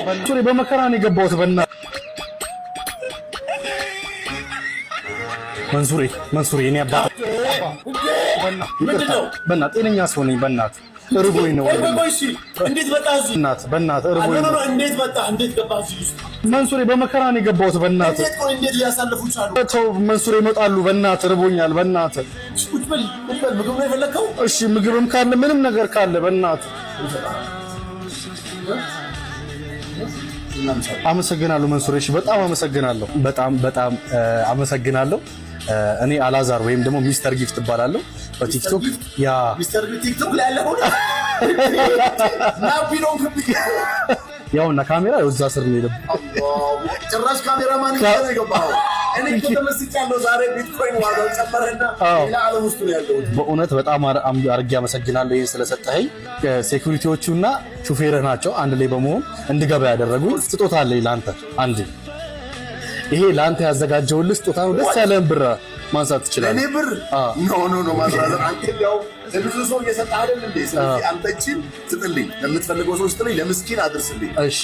መንሱሬ በመከራ ነው የገባሁት። መንሱሬ እኔ አባት በእናትህ ጤነኛ ሰው ነኝ። በእናትህ እርቦኝ ነው። እንዴት መጣህ እዚህ? በእናትህ እርቦኝ ነው። እንዴት መጣህ? እንዴት ገባህ እዚህ ውስጥ? መንሱሬ በመከራ ነው የገባሁት። በእናትህ እንዴት ሊያሳልፉ ቻሉ? ተው መንሱሬ ይመጣሉ። በእናትህ እርቦኛል። በእናትህ ቁጭ በል። ምግብ ነው የፈለከው? እሺ ምግብም ካለ ምንም ነገር ካለ በእናትህ አመሰግናለሁ መንሱሬ። እሺ በጣም አመሰግናለሁ። በጣም አመሰግናለሁ። እኔ አላዛር ወይም ደግሞ ሚስተር ጊፍት እባላለሁ በቲክቶክ። ያ ሚስተር ቲክቶክ ላይ ያለው ያውና ካሜራ እዛ ስር ነው የገባው። ጭራሽ ካሜራማን ነው የገባው። እኔ ተመስጫለሁ። ዛሬ ቢትኮይን ዋጋው ጨመረና ሌላ ዓለም ውስጥ ነው ያለው። በእውነት በጣም አርጌ አመሰግናለሁ ይሄን ስለሰጠኸኝ። ሴኩሪቲዎቹና ሹፌርህ ናቸው አንድ ላይ በመሆን እንድገባ ያደረጉኝ። ስጦታ አለኝ ላንተ አንድ። ይሄ ላንተ ያዘጋጀውልህ ስጦታ ነው። ደስ ያለህን ብር ማንሳት ትችላለህ። እኔ ብር ኖ ማዝራዘር አንተ ያው ለብዙ ሰው እየሰጠህ አይደል እንዴ? ስለዚህ አንተ እቺን ስጥልኝ፣ ለምትፈልገው ሰው ስጥልኝ፣ ለምስኪን አድርስልኝ። እሺ